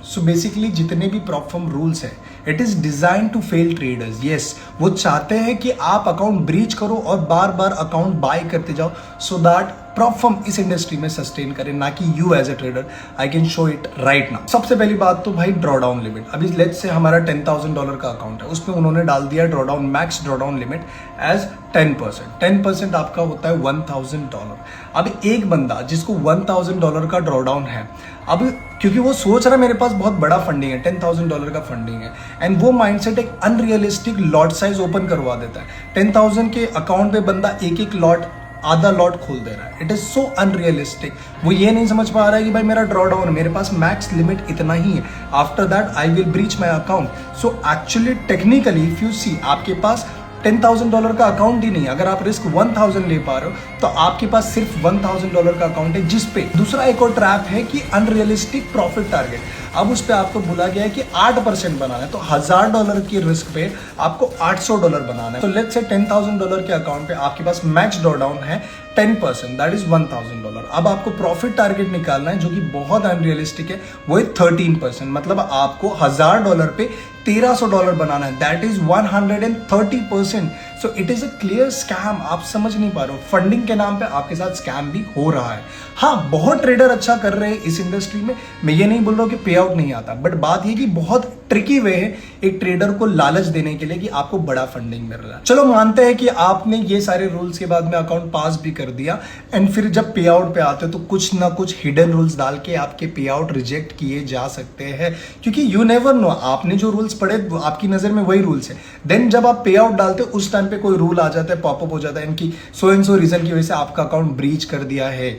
सो basically जितने भी prop firm rules है, it is design to fail traders. Yes, वो चाहते हैं कि आप अकाउंट ब्रीच करो और बार बार अकाउंट बाय करते जाओ, सो दैट प्रॉप फर्म इस इंडस्ट्री में सस्टेन करे, ना कि you as a trader. I can show it right now. सबसे पहली बात तो भाई ड्रॉडाउन लिमिट। अभी लेट्स से हमारा $10,000 का अकाउंट है, उसमें उन्होंने डाल दिया drawdown max drawdown limit as 10%। 10% आपका होता है $1,000। अब एक बंदा जिसको $1,000 का ड्रॉडाउन है, अब क्योंकि वो सोच रहा है मेरे पास बहुत बड़ा फंडिंग है, $10,000 का फंडिंग है, एंड वो माइंडसेट एक अनरियलिस्टिक लॉट साइज ओपन करवा देता है। 10,000 के अकाउंट पे बंदा एक एक लॉट, आधा लॉट खोल दे रहा है। It is so unrealistic. वो ये नहीं समझ पा रहा है कि भाई मेरा ड्रॉडाउन, मेरे पास मैक्स लिमिट इतना ही है, after that I will breach my account. So actually technically if you see, आपके पास $10,000 का अकाउंट ही नहीं, अगर आप रिस्क 1,000 ले पा रहे हो तो आपके पास सिर्फ $1,000 का अकाउंट है, जिस पे दूसरा एक और ट्रैप है कि अनरियलिस्टिक प्रॉफिट टारगेट। अब उस पे आपको बोला गया है कि 8% बनाना है, तो $1,000 की रिस्क पे आपको $800 बनाना है। तो लेट्स से $10,000 के अकाउंट पे आपके पास मैक्स ड्रॉडाउन है 10%, दैट इज $1,000। अब आपको प्रॉफिट टारगेट निकालना है जो कि बहुत अनरियलिस्टिक है, वो है 13%। मतलब आपको $1,000 पे $1,300 बनाना है, that is 130%। So it is a clear scam. आप समझ नहीं पा रहे हो, फंडिंग के नाम पे आपके साथ स्कैम भी हो रहा है। हाँ, बहुत ट्रेडर अच्छा कर रहे हैं इस इंडस्ट्री में, मैं ये नहीं बोल रहा हूँ कि पे आउट नहीं आता, बट बात ये कि बहुत ट्रिकी वे है एक ट्रेडर को लालच देने के लिए कि आपको बड़ा फंडिंग मिल रहा है। चलो मानते हैं कि आपने ये सारे रूल्स के बाद में अकाउंट पास भी कर दिया, एंड फिर जब पे आउट पे आते हो तो कुछ ना कुछ हिडन रूल्स डाल के आपके पे आउट रिजेक्ट किए जा सकते हैं, क्योंकि यू नेवर नो, आपने जो रूल्स पढ़े आपकी नजर में वही रूल्स है। देन जब आप पे आउट डालते हो उस टाइम पे कोई रूल आ जाता है, पॉपअप हो जाता है इनकी सो एंड सो रीजन की वजह से आपका अकाउंट ब्रीच कर दिया है।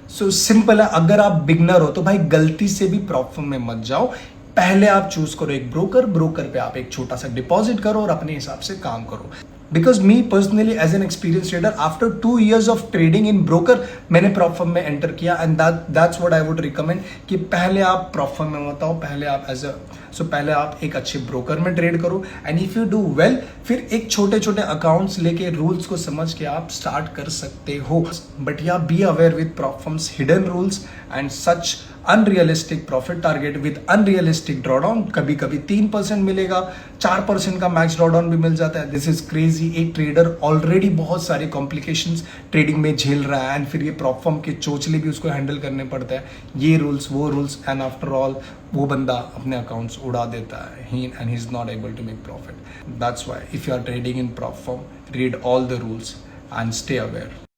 सो सिंपल है, अगर आप बिगनर हो तो भाई गलती से भी प्रॉप फर्म में मत जाओ। पहले आप चूज करो एक ब्रोकर पे आप एक छोटा सा डिपॉजिट करो और अपने हिसाब से काम करो। Because me personally as an experience trader, after 2 years of trading in broker, मैंने प्रॉप फर्म में एंटर किया, and that's what I would recommend कि पहले आप प्रॉप फर्म में मत आओ, पहले आप पहले आप एक अच्छे ब्रोकर में ट्रेड करो, and if you do well, फिर एक छोटे छोटे अकाउंट्स लेके रूल्स को समझ के आप स्टार्ट कर सकते हो। बट या be aware with prop firms hidden rules and such unrealistic profit target with unrealistic drawdown. कभी कभी 3% मिलेगा, 4% का मैक्स ड्रॉडाउन भी मिल जाता है। This is crazy. एक ट्रेडर ऑलरेडी बहुत सारे कॉम्प्लिकेशंस ट्रेडिंग में झेल रहा है, एंड फिर ये प्रॉप फर्म के चोचले भी उसको हैंडल करने पड़ते हैं, ये रूल्स वो रूल्स, एंड आफ्टर ऑल वो बंदा अपने अकाउंट्स उड़ा देता है, and he is not able to make profit. That's why if you are trading in prop firm, read all the rules and stay aware.